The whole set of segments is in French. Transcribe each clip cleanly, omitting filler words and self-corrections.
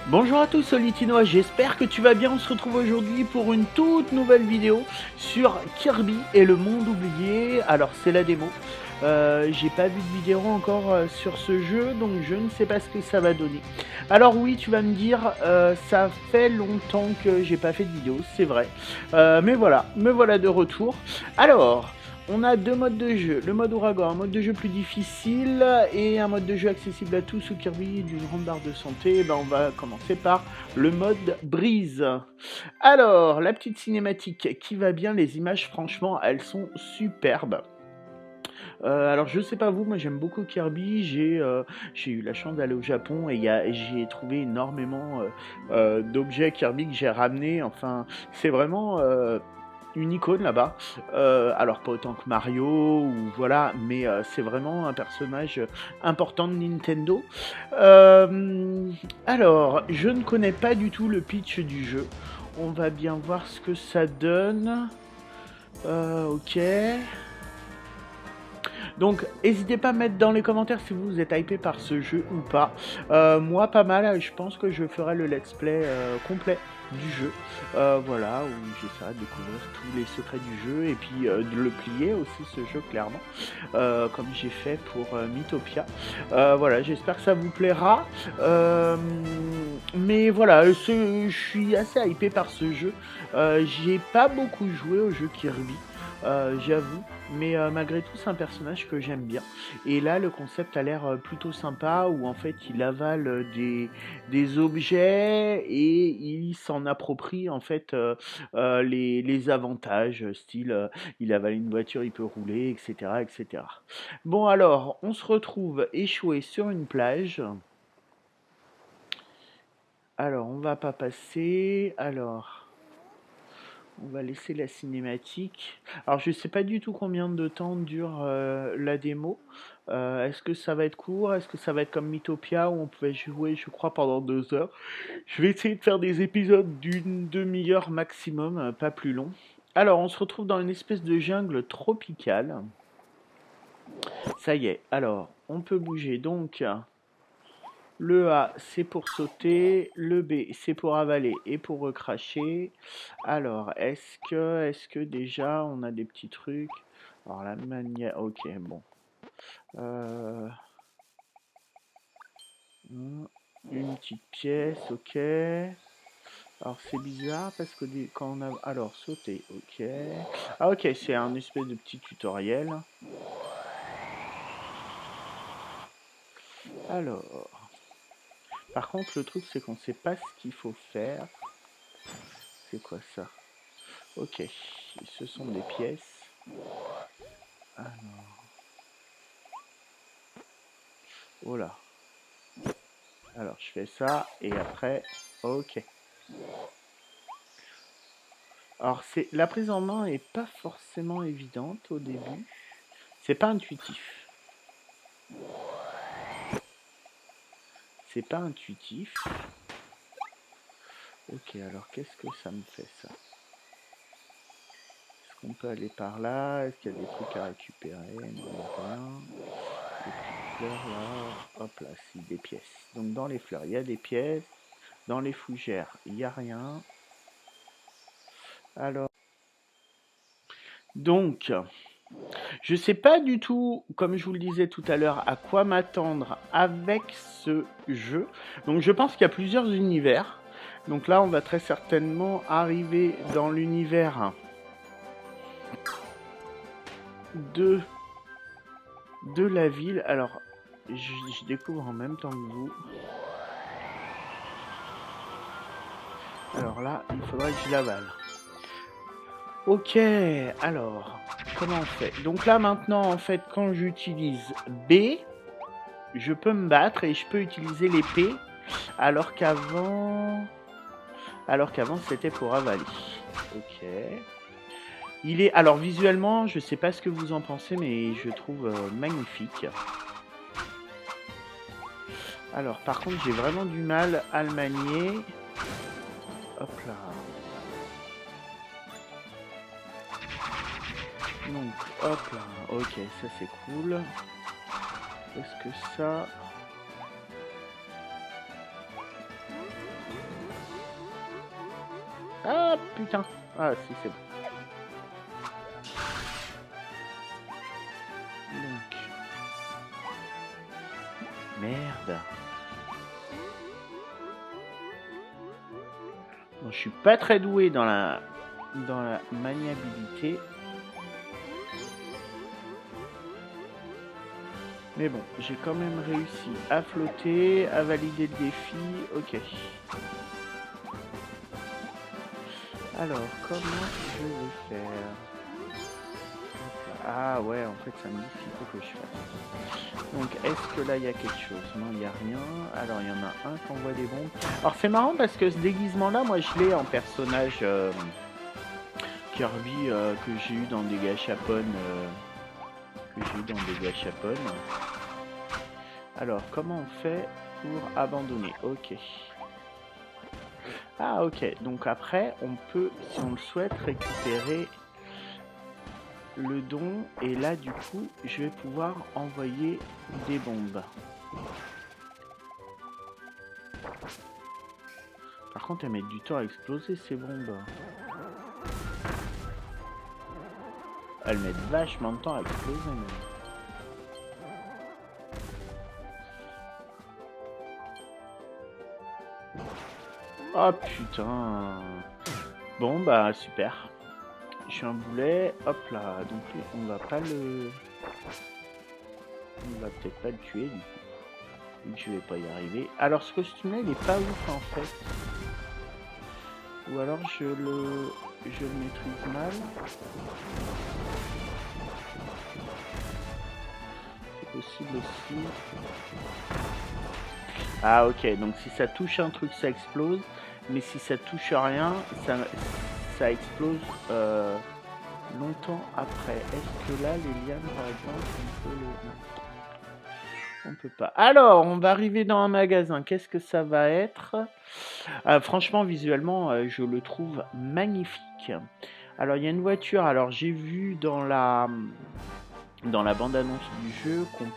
Bonjour à tous, c'est Litinois, j'espère que tu vas bien. On se retrouve aujourd'hui pour une toute nouvelle vidéo sur Kirby et le monde oublié. Alors c'est la démo, j'ai pas vu de vidéo encore sur ce jeu, donc je ne sais pas ce que ça va donner. Alors oui, tu vas me dire, ça fait longtemps que j'ai pas fait de vidéo, c'est vrai. Mais voilà, me voilà de retour. Alors... On a deux modes de jeu, le mode ouragan, un mode de jeu plus difficile et un mode de jeu accessible à tous sous Kirby d'une grande barre de santé. On va commencer par le mode brise. Alors, la petite cinématique qui va bien, les images franchement elles sont superbes. Alors je sais pas vous, moi j'aime beaucoup Kirby, j'ai eu la chance d'aller au Japon et j'ai trouvé énormément d'objets Kirby que j'ai ramenés, enfin c'est vraiment... une icône là-bas, alors pas autant que Mario ou voilà, mais c'est vraiment un personnage important de Nintendo. Alors, je ne connais pas du tout le pitch du jeu. On va bien voir ce que ça donne. Ok. Donc, n'hésitez pas à mettre dans les commentaires si vous êtes hypé par ce jeu ou pas. Moi, pas mal. Je pense que je ferai le let's play complet du jeu. Voilà, où j'essaierai de découvrir tous les secrets du jeu et puis de le plier aussi, ce jeu, clairement. Comme j'ai fait pour Mythopia. Voilà, j'espère que ça vous plaira. Mais voilà, je suis assez hypé par ce jeu. J'ai pas beaucoup joué au jeu Kirby. J'avoue, mais malgré tout c'est un personnage que j'aime bien et là le concept a l'air plutôt sympa où en fait il avale des objets et il s'en approprie en fait les avantages style il avale une voiture, il peut rouler, etc., etc. Bon, alors on se retrouve échoué sur une plage. Alors on va pas passer, alors on va laisser la cinématique. Alors je sais pas du tout combien de temps dure la démo. Est-ce que ça va être court? Est-ce que ça va être comme Mythopia où on pouvait jouer, je crois, pendant 2 heures? Je vais essayer de faire des épisodes d'une demi-heure maximum, pas plus long. Alors on se retrouve dans une espèce de jungle tropicale. Ça y est, alors on peut bouger donc. Le A, c'est pour sauter. Le B, c'est pour avaler et pour recracher. Alors, est-ce que déjà on a des petits trucs? Alors, la manière... Ok, bon. Euh, Une petite pièce, ok. Alors, c'est bizarre parce que quand on a... Alors, sauter, ok. Ah, ok, c'est un espèce de petit tutoriel. Alors... Par contre, le truc, c'est qu'on sait pas ce qu'il faut faire. C'est quoi ça? Ok, ce sont des pièces. Alors, oh là. Alors, je fais ça et après, ok. Alors, la prise en main est pas forcément évidente au début. C'est pas intuitif. C'est pas intuitif. Ok, alors qu'est-ce que ça me fait ça? Est-ce qu'on peut aller par là? Est-ce qu'il y a des trucs à récupérer? Non, il n'y a rien. Des petites fleurs là. Hop là, si, des pièces. Donc dans les fleurs, il y a des pièces. Dans les fougères, il n'y a rien. Alors, donc, je sais pas du tout, comme je vous le disais tout à l'heure, à quoi m'attendre avec ce jeu. Donc je pense qu'il y a plusieurs univers. Donc là, on va très certainement arriver dans l'univers de, de la ville. Alors, je découvre en même temps que vous. Alors là, il faudrait que je l'avale. Ok, alors, comment on fait? Donc là, maintenant, en fait, quand j'utilise B, je peux me battre et je peux utiliser l'épée, alors qu'avant c'était pour avaler. Ok. Il est, alors visuellement, je sais pas ce que vous en pensez, mais je trouve magnifique. Alors par contre, j'ai vraiment du mal à le manier. Hop là. Donc hop là. Ok, ça c'est cool. Est-ce que ça... Ah putain. Ah si c'est bon. Donc. Merde. Bon, je suis pas très doué dans la maniabilité. Mais bon, j'ai quand même réussi à flotter, à valider le défi. Ok. Alors, comment je vais faire? Ah ouais, en fait, ça me dit ce qu'il faut que je fasse. Donc, est-ce que là, il y a quelque chose? Non, il n'y a rien. Alors, il y en a un qui envoie des bombes. Alors, c'est marrant parce que ce déguisement-là, moi, je l'ai en personnage Kirby que j'ai eu dans des gachapon. Alors, comment on fait pour abandonner? Ok. Ah, ok. Donc après, on peut, si on le souhaite, récupérer le don. Et là, du coup, je vais pouvoir envoyer des bombes. Par contre, elles mettent du temps à exploser, ces bombes. Elles mettent vachement de temps à exploser, même. Oh putain. Bon bah super. Je suis un boulet. Hop là. Donc on va pas le... On va peut-être pas le tuer du coup. Vu que je vais pas y arriver. Alors ce costume là il est pas ouf en fait. Ou alors je le maîtrise mal. C'est possible aussi. Ah ok, donc si ça touche un truc ça explose. Mais si ça touche rien, ça explose longtemps après. Est-ce que là, les lianes, par exemple, on peut pas. Alors, on va arriver dans un magasin. Qu'est-ce que ça va être? Franchement, visuellement, je le trouve magnifique. Alors, il y a une voiture. Alors, j'ai vu dans la bande-annonce du jeu qu'on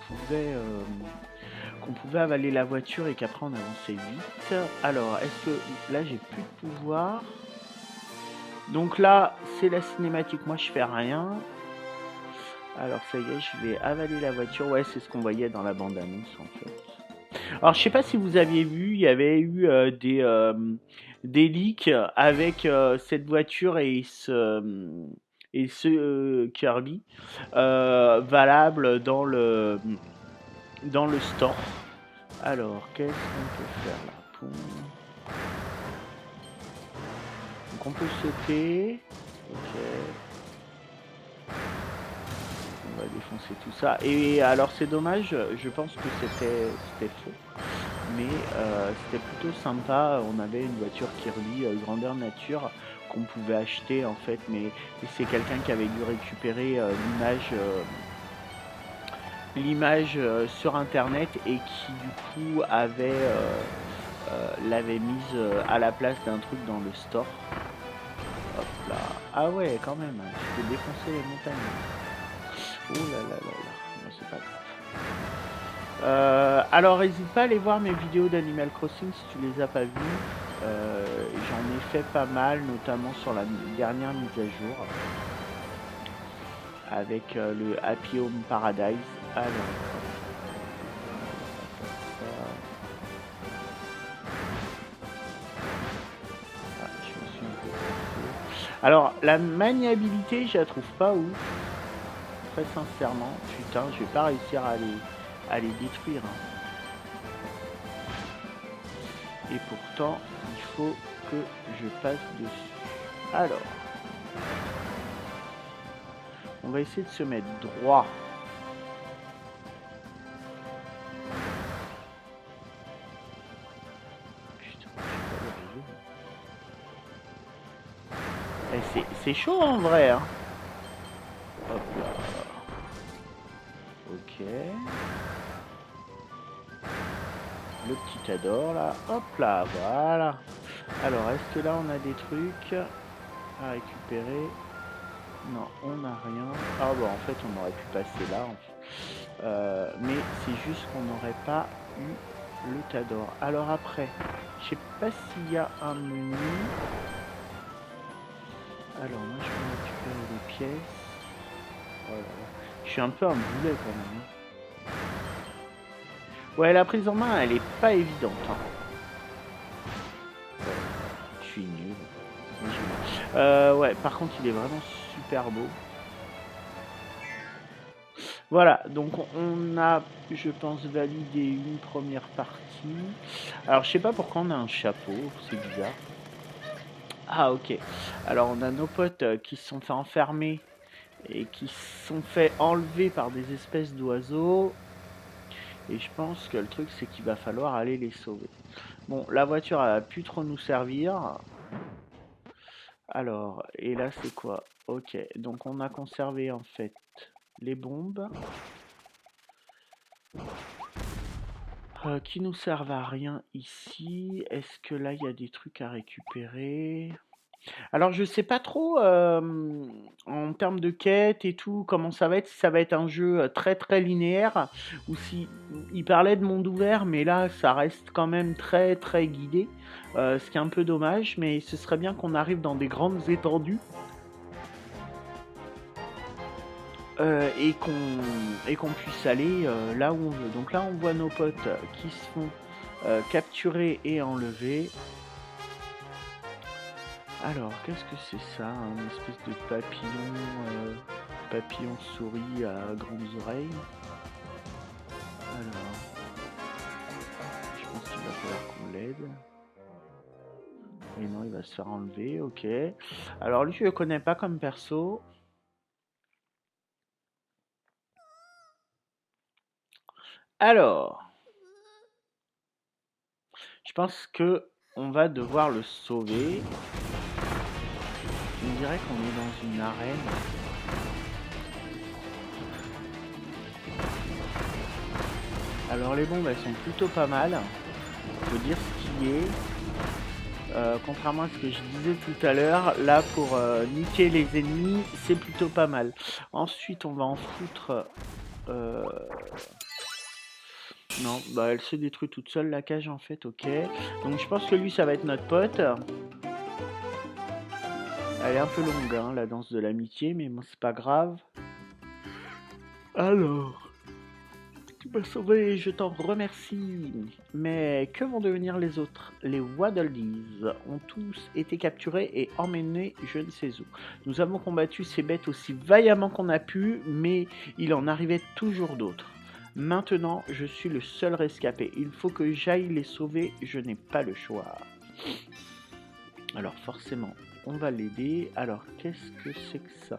pouvait avaler la voiture et qu'après on avançait vite. Alors, est-ce que là j'ai plus de pouvoir? Donc là, c'est la cinématique, moi je fais rien. Alors ça y est, je vais avaler la voiture. Ouais, c'est ce qu'on voyait dans la bande-annonce en fait. Alors je sais pas si vous aviez vu, il y avait eu des leaks avec cette voiture et ce Kirby valable dans le store. Alors, qu'est-ce qu'on peut faire là? Donc on peut sauter. Ok. On va défoncer tout ça. Et alors c'est dommage, je pense que c'était faux. Mais c'était plutôt sympa. On avait une voiture Kirby grandeur nature qu'on pouvait acheter en fait. Mais c'est quelqu'un qui avait dû récupérer l'image sur internet et qui du coup l'avait mise à la place d'un truc dans le store. Hop là. Ah ouais, quand même, je peux défoncer les montagnes. Oh là là là là. Non, c'est pas grave. Alors n'hésite pas à aller voir mes vidéos d'Animal Crossing si tu les as pas vues. J'en ai fait pas mal, notamment sur la dernière mise à jour. Avec le Happy Home Paradise. Alors. Alors, la maniabilité, je la trouve pas ouf. Très sincèrement. Putain, je vais pas réussir à les détruire. Et pourtant, il faut que je passe dessus. Alors. On va essayer de se mettre droit. C'est chaud en vrai, hein. Hop là. Ok. Le petit Tador là. Hop là, voilà. Alors, est-ce que là on a des trucs à récupérer? Non, on n'a rien. Ah bon, en fait, on aurait pu passer là. Mais c'est juste qu'on n'aurait pas eu le Tador. Alors après, je sais pas s'il y a un menu. Alors, moi, je vais récupérer les pièces. Oh là là. Je suis un peu un boulet quand même, hein. Ouais, la prise en main, elle est pas évidente, hein. Ouais, je suis nul. Ouais, par contre, il est vraiment super beau. Voilà, donc on a, je pense, validé une première partie. Alors, je sais pas pourquoi on a un chapeau, c'est bizarre. Ah, ok. Alors, on a nos potes qui se sont fait enfermer et qui se sont fait enlever par des espèces d'oiseaux. Et je pense que le truc, c'est qu'il va falloir aller les sauver. Bon, la voiture, elle va plus trop nous servir. Alors, et là, c'est quoi? Ok, donc on a conservé en fait les bombes. Qui nous servent à rien ici. Est-ce que là, il y a des trucs à récupérer? Alors, je sais pas trop en termes de quête et tout, comment ça va être, si ça va être un jeu très très linéaire, ou si il parlait de monde ouvert, mais là, ça reste quand même très très guidé, ce qui est un peu dommage, mais ce serait bien qu'on arrive dans des grandes étendues et qu'on puisse aller là où on veut. Donc là, on voit nos potes qui se font capturer et enlever. Alors, qu'est-ce que c'est ça? Un espèce de papillon souris à grandes oreilles. Alors, je pense qu'il va falloir qu'on l'aide. Et non, il va se faire enlever, ok. Alors lui, je le connais pas comme perso. Alors, je pense que on va devoir le sauver. On dirait qu'on est dans une arène. Alors les bombes, elles sont plutôt pas mal. Faut dire ce qui est. Contrairement à ce que je disais tout à l'heure, là pour niquer les ennemis, c'est plutôt pas mal. Ensuite, on va en foutre. Non, bah elle se détruit toute seule la cage en fait, ok. Donc je pense que lui, ça va être notre pote. Elle est un peu longue, hein, la danse de l'amitié, mais bon, c'est pas grave. Alors, tu m'as sauvé, je t'en remercie. Mais que vont devenir les autres? Les Waddledees ont tous été capturés et emmenés je ne sais où. Nous avons combattu ces bêtes aussi vaillamment qu'on a pu, mais il en arrivait toujours d'autres. Maintenant, je suis le seul rescapé. Il faut que j'aille les sauver, je n'ai pas le choix. Alors forcément, on va l'aider. Alors, qu'est-ce que c'est que ça?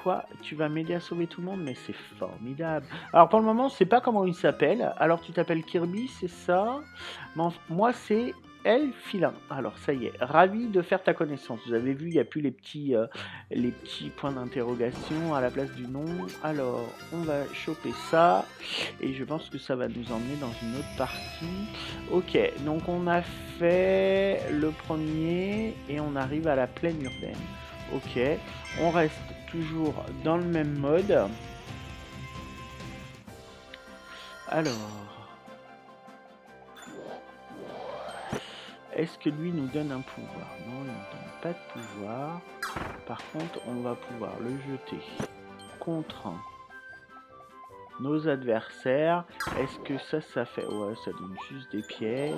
Quoi? Tu vas m'aider à sauver tout le monde? Mais c'est formidable. Alors pour le moment, on sait pas comment il s'appelle. Alors tu t'appelles Kirby, c'est ça? Moi, c'est Elfilin. Alors ça y est, ravi de faire ta connaissance. Vous avez vu, il n'y a plus les petits points d'interrogation à la place du nom. Alors, on va choper ça. Et je pense que ça va nous emmener dans une autre partie. Ok, donc on a fait le premier et on arrive à la plaine urbaine. Ok, on reste toujours dans le même mode. Alors, est-ce que lui nous donne un pouvoir? Non, il ne donne pas de pouvoir. Par contre, on va pouvoir le jeter contre nos adversaires. Est-ce que ça fait... Ouais, ça donne juste des pièces.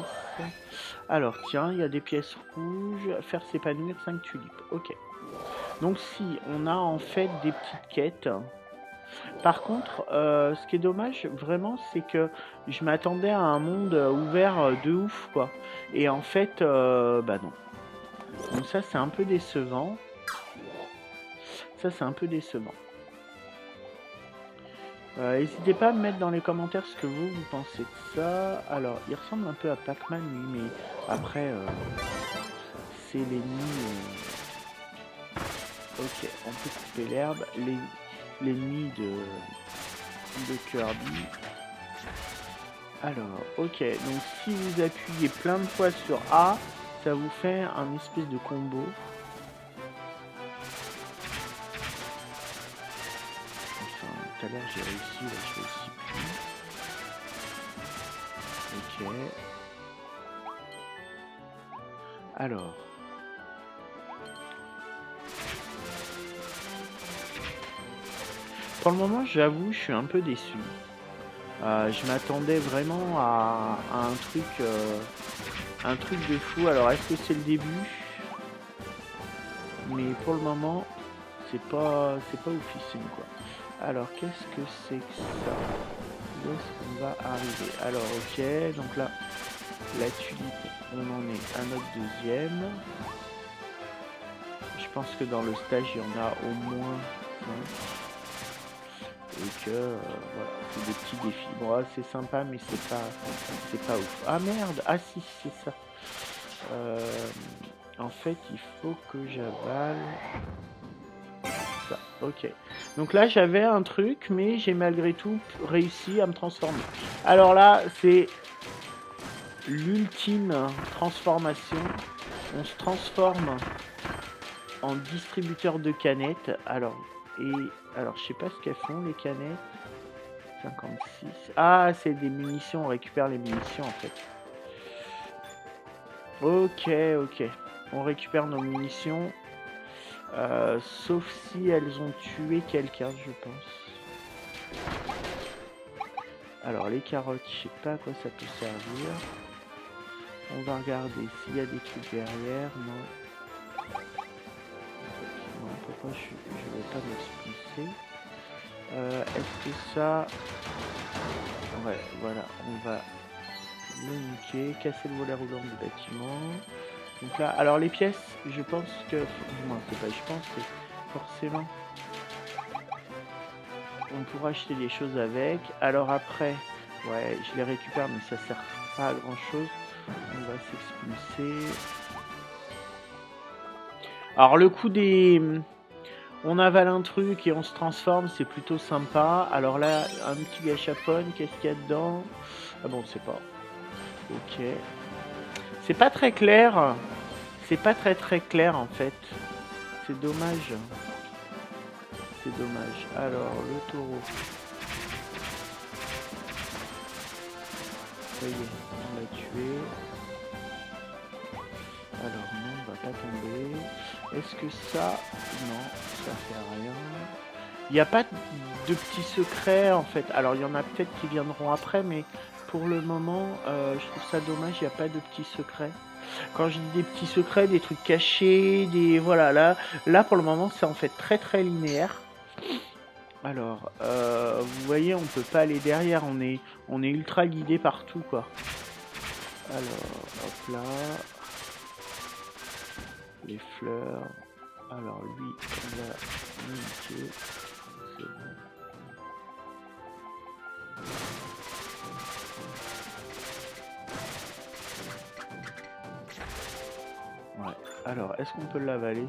Alors, tiens, il y a des pièces rouges. Faire s'épanouir 5 tulipes. Ok. Donc si, on a en fait des petites quêtes. Par contre, ce qui est dommage, vraiment, c'est que je m'attendais à un monde ouvert de ouf, quoi. Et en fait, bah non. Donc ça, c'est un peu décevant. Ça, c'est un peu décevant. N'hésitez pas à me mettre dans les commentaires ce que vous pensez de ça. Alors, il ressemble un peu à Pac-Man, lui, mais après, c'est l'ennemi... Ok, on peut couper l'herbe. L'ennemi de Kirby. Alors, ok, donc si vous appuyez plein de fois sur A, ça vous fait un espèce de combo. Enfin, tout à l'heure j'ai réussi, là je réussis plus. Ok. Alors. pour le moment, j'avoue, je suis un peu déçu. Je m'attendais vraiment à un truc de fou. Alors, est-ce que c'est le début? Mais pour le moment, c'est pas oufissime, quoi. Alors, qu'est-ce que c'est que ça? Où est-ce qu'on va arriver? Alors, ok, donc là, la tulipe, on en est à notre deuxième. Je pense que dans le stage, il y en a au moins 5. Et que, voilà, c'est des petits défis. Bon, c'est sympa, mais c'est pas ouf. Ah merde! Ah si, c'est ça. En fait, il faut que j'avale ça. Ok. Donc là, j'avais un truc, mais j'ai malgré tout réussi à me transformer. Alors là, c'est l'ultime transformation. On se transforme en distributeur de canettes. Alors, je sais pas ce qu'elles font, les canettes. 56. Ah, c'est des munitions. On récupère les munitions, en fait. Ok, ok. On récupère nos munitions. Sauf si elles ont tué quelqu'un, je pense. Alors, les carottes, je sais pas à quoi ça peut servir. On va regarder s'il y a des trucs derrière. Non. Non, pourquoi je vais pas m'expulser. Est-ce que ça... Ouais, voilà, on va le niquer, casser le volet roulant du bâtiment. Donc là, alors les pièces, je pense que... Du moins, c'est pas je pense, c'est forcément... On pourra acheter des choses avec. Alors après, ouais, je les récupère, mais ça sert pas à grand chose. On va s'expulser. Alors le coup des... On avale un truc et on se transforme, c'est plutôt sympa. Alors là, un petit gâchapon, qu'est-ce qu'il y a dedans? Ah bon, c'est pas... Ok. C'est pas très clair. C'est pas très clair en fait. C'est dommage. C'est dommage. Alors, le taureau. Ça y est, on l'a tué. Alors non, on va pas tomber. Est-ce que ça... Non, ça fait rien. Il n'y a pas de petits secrets en fait. Alors il y en a peut-être qui viendront après, mais pour le moment, je trouve ça dommage, il n'y a pas de petits secrets. Quand je dis des petits secrets, des trucs cachés, des... Voilà, là pour le moment, c'est en fait très linéaire. Alors, vous voyez, on peut pas aller derrière, on est ultra guidé partout, quoi. Alors, hop là. Les fleurs. Alors, lui, on va niquer. C'est bon. Ouais. Alors, est-ce qu'on peut l'avaler?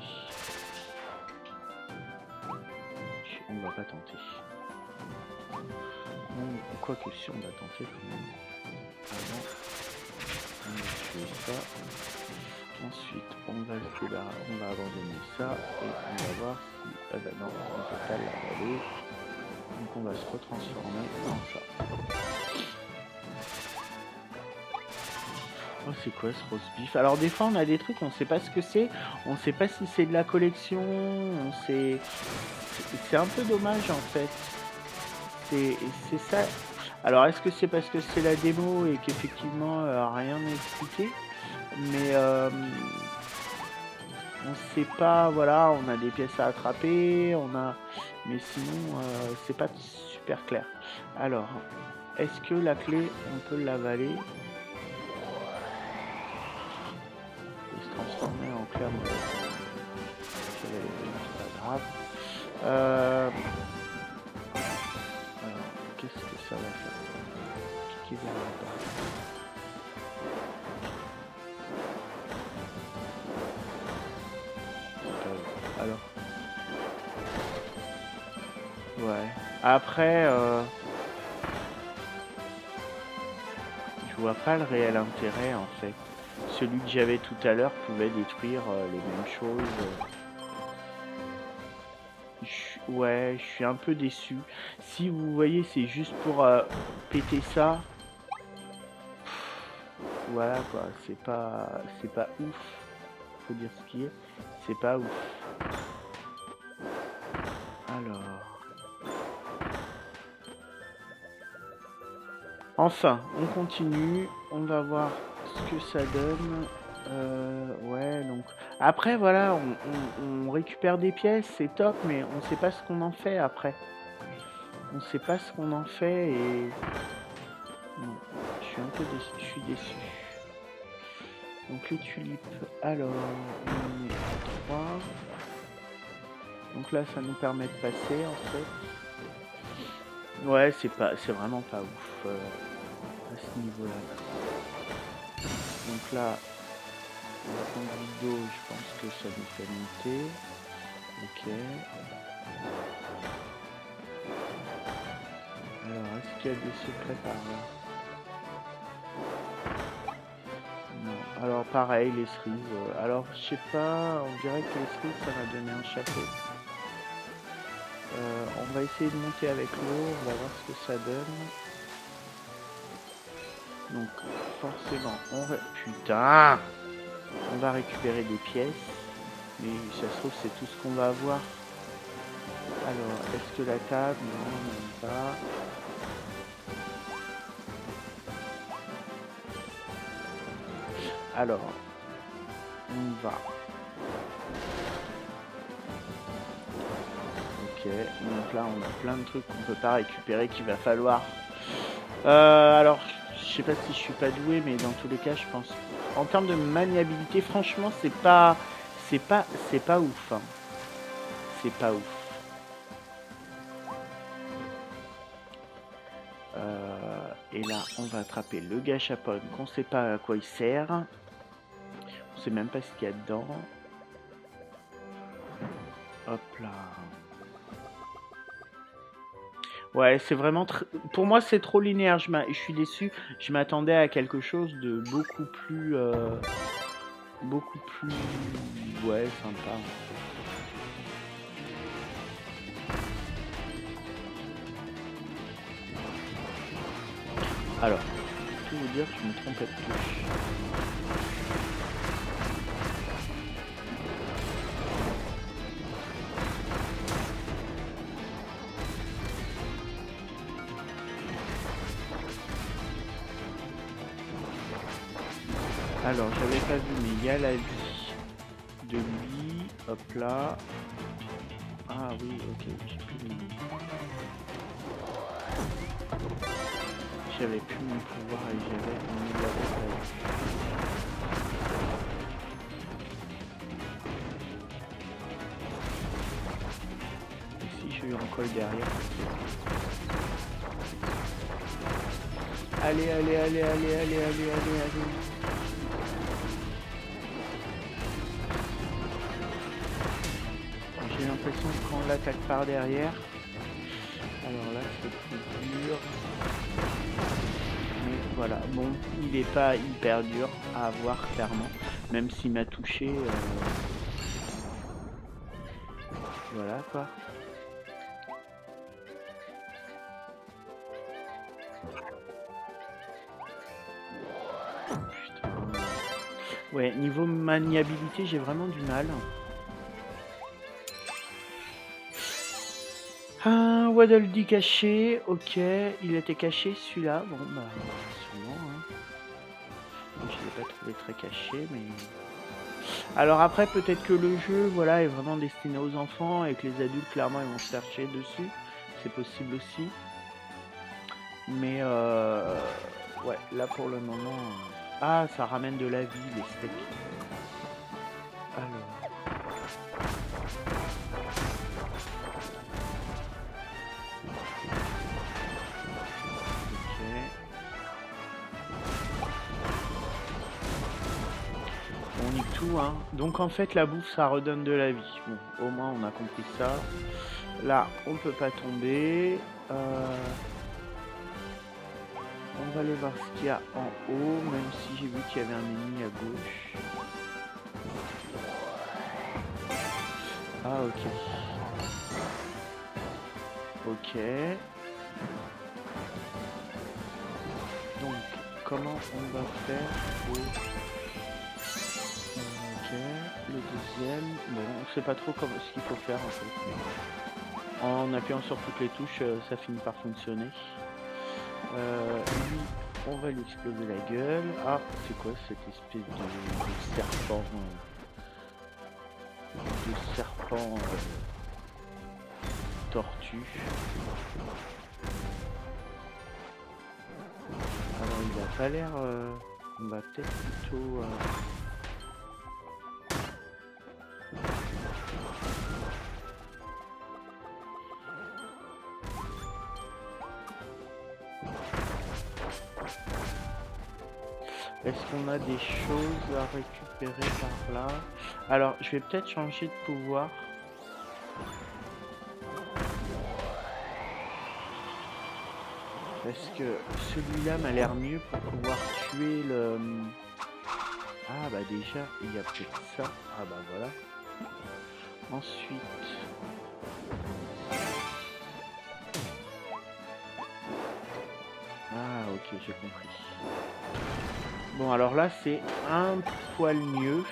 On va pas tenter. Quoique si, on va tenter quand même. Avant, on va tuer ça. Ensuite, on va abandonner ça et on va voir si... Ah bah non, on peut pas l'avaler. Donc on va se retransformer en ça. Oh, c'est quoi ce roast beef? Alors des fois on a des trucs, on sait pas ce que c'est, on sait pas si c'est de la collection, on sait... C'est un peu dommage en fait. C'est ça. Alors est-ce que c'est parce que c'est la démo et qu'effectivement rien n'est expliqué? Mais on sait pas, voilà, on a des pièces à attraper, mais sinon c'est pas super clair. Alors, est-ce que la clé, on peut l'avaler? Et se transformer en clair de... C'est pas grave. Alors, qu'est-ce que ça va faire? Cliquez vers la barre. Alors, ouais. Après, je vois pas le réel intérêt en fait. Celui que j'avais tout à l'heure pouvait détruire les mêmes choses. Ouais, je suis un peu déçu. Si vous voyez, c'est juste pour péter ça. Voilà quoi, c'est pas ouf. Faut dire ce qui est. C'est pas ouf. Alors, Enfin, on continue. On va voir ce que ça donne. Ouais, donc... Après, voilà, on récupère des pièces, c'est top, mais on sait pas ce qu'on en fait après. On sait pas ce qu'on en fait et... Non, je suis un peu déçu. Je suis déçu. Donc les tulipes, alors, on en est à 3. Donc là, ça nous permet de passer, en fait. Ouais, c'est vraiment pas ouf à ce niveau-là. Donc là, la conduite d'eau, je pense que ça nous fait monter. Ok. Alors, est-ce qu'il y a des secrets par là? Non. Alors, pareil, les cerises. Alors, je sais pas, on dirait que les cerises, ça va donner un chapeau. On va essayer de monter avec l'eau, on va voir ce que ça donne. Donc, forcément, Putain! On va récupérer des pièces. Mais ça se trouve, c'est tout ce qu'on va avoir. Alors, est-ce que la table? Non, même pas. Alors, on va. Ok, donc là, on a plein de trucs qu'on peut pas récupérer, qu'il va falloir. Alors, je sais pas si je suis pas doué, mais dans tous les cas, je pense. En termes de maniabilité, franchement, c'est pas ouf. Hein. C'est pas ouf. Et là, on va attraper le gâchapon qu'on sait pas à quoi il sert. On sait même pas ce qu'il y a dedans. Hop là. Ouais, c'est vraiment... Pour moi, c'est trop linéaire. Je suis déçu. Je m'attendais à quelque chose de beaucoup plus... beaucoup plus... Ouais, sympa. Alors, pour tout vous dire, je me trompais de touche. Alors, j'avais pas vu, mais il y a la vie de lui. Hop là. Ah oui, ok, j'ai plus le nom. J'avais plus mon pouvoir et j'avais mis la bataille. Et si je lui recolle derrière. Allez, allez, allez, allez, allez, allez, allez, allez. J'ai l'impression que quand on l'attaque par derrière, alors là c'est plus dur. Mais voilà, bon, il est pas hyper dur à avoir clairement, même s'il m'a touché. Voilà quoi. Putain. Ouais, niveau maniabilité, j'ai vraiment du mal. Un Waddle Dee caché, ok, il était caché celui-là, bon bah sûrement, hein. Je l'ai pas trouvé très caché, mais... Alors après, peut-être que le jeu, voilà, est vraiment destiné aux enfants et que les adultes, clairement, ils vont se chercher dessus, c'est possible aussi. Mais ouais, là pour le moment... Ah, ça ramène de la vie, les steaks. Alors... On nique tout, hein. Donc en fait la bouffe ça redonne de la vie. Bon, au moins on a compris ça. Là on peut pas tomber. On va aller voir ce qu'il y a en haut, même si j'ai vu qu'il y avait un ennemi à gauche. Ah ok. Ok. Donc comment on va faire pour... Ok, le deuxième, bon, on sait pas trop ce qu'il faut faire en fait. En appuyant sur toutes les touches, ça finit par fonctionner. Lui, on va lui exploser la gueule. Ah, c'est quoi cette espèce de serpent tortue. Alors il a pas l'air... on va peut-être plutôt... Est-ce qu'on a des choses à récupérer par là? Alors, je vais peut-être changer de pouvoir. Parce que celui-là m'a l'air mieux pour pouvoir tuer le... Ah bah déjà, il y a peut-être ça. Ah bah voilà. Ensuite... Ah ok, j'ai compris. Bon alors là c'est un poil mieux.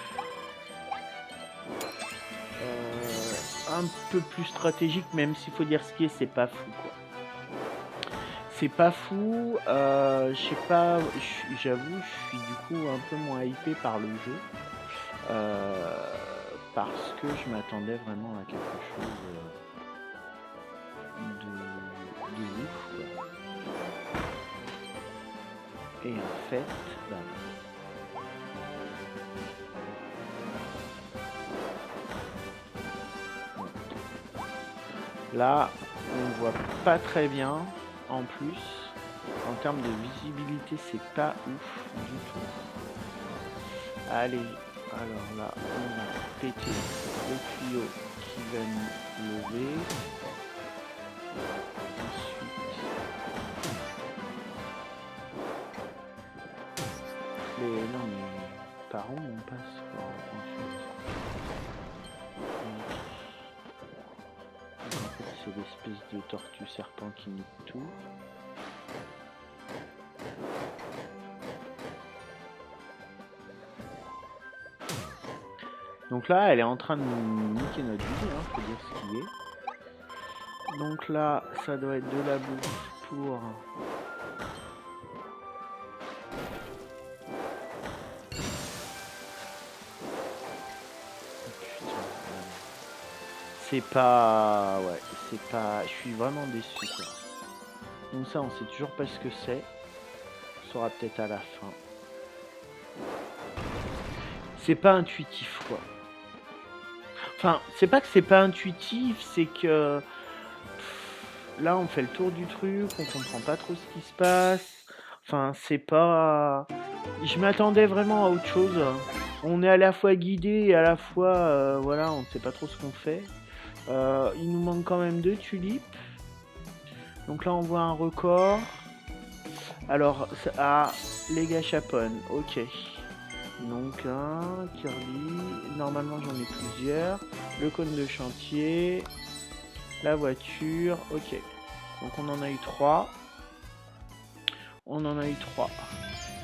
Un peu plus stratégique, même s'il faut dire ce qui est, c'est pas fou quoi. C'est pas fou, je sais pas, j'avoue, je suis du coup un peu moins hypé par le jeu. Parce que je m'attendais vraiment à quelque chose de ouf quoi. Et en fait, bah, là, on voit pas très bien. En plus, en termes de visibilité, c'est pas ouf du tout. Allez, alors là, on va péter le tuyau qui va nous lever. Ensuite, non mais par où on passe quoi, ensuite. Donc, en fait, c'est l'espèce de tortue serpent qui nique tout. Donc là, elle est en train de nous niquer notre vie, hein, faut dire ce qu'il est. Donc là, ça doit être de la bouffe pour... C'est pas... Ouais, c'est pas... Je suis vraiment déçu, quoi. Donc ça, on sait toujours pas ce que c'est. On saura peut-être à la fin. C'est pas intuitif, quoi. Enfin, c'est pas que c'est pas intuitif, c'est que... Là, on fait le tour du truc, on comprend pas trop ce qui se passe. Enfin, c'est pas... Je m'attendais vraiment à autre chose. On est à la fois guidé et à la fois... voilà, on ne sait pas trop ce qu'on fait. Il nous manque quand même 2 tulipes. Donc là, on voit un record. Alors, ah, les gâchapones, ok. Donc un, Kirby, normalement j'en ai plusieurs. Le cône de chantier, la voiture, ok. Donc on en a eu 3. On en a eu 3.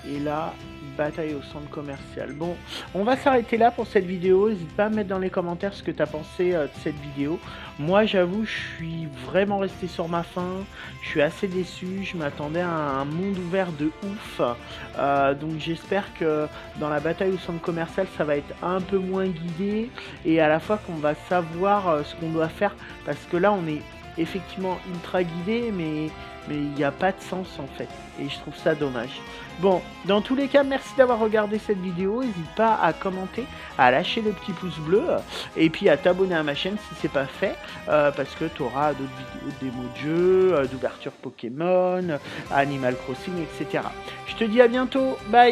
Et là, bataille au centre commercial. Bon, on va s'arrêter là pour cette vidéo. N'hésite pas à mettre dans les commentaires ce que tu as pensé de cette vidéo. Moi, j'avoue, je suis vraiment resté sur ma faim. Je suis assez déçu. Je m'attendais à un monde ouvert de ouf. Donc j'espère que dans la bataille au centre commercial, ça va être un peu moins guidé. Et à la fois qu'on va savoir ce qu'on doit faire. Parce que là, on est effectivement ultra guidé, mais il n'y a pas de sens en fait, et je trouve ça dommage. Bon, dans tous les cas, merci d'avoir regardé cette vidéo, n'hésite pas à commenter, à lâcher le petit pouce bleu, et puis à t'abonner à ma chaîne si c'est pas fait, parce que tu auras d'autres vidéos de démos de jeux, d'ouverture Pokémon, Animal Crossing, etc. Je te dis à bientôt, bye.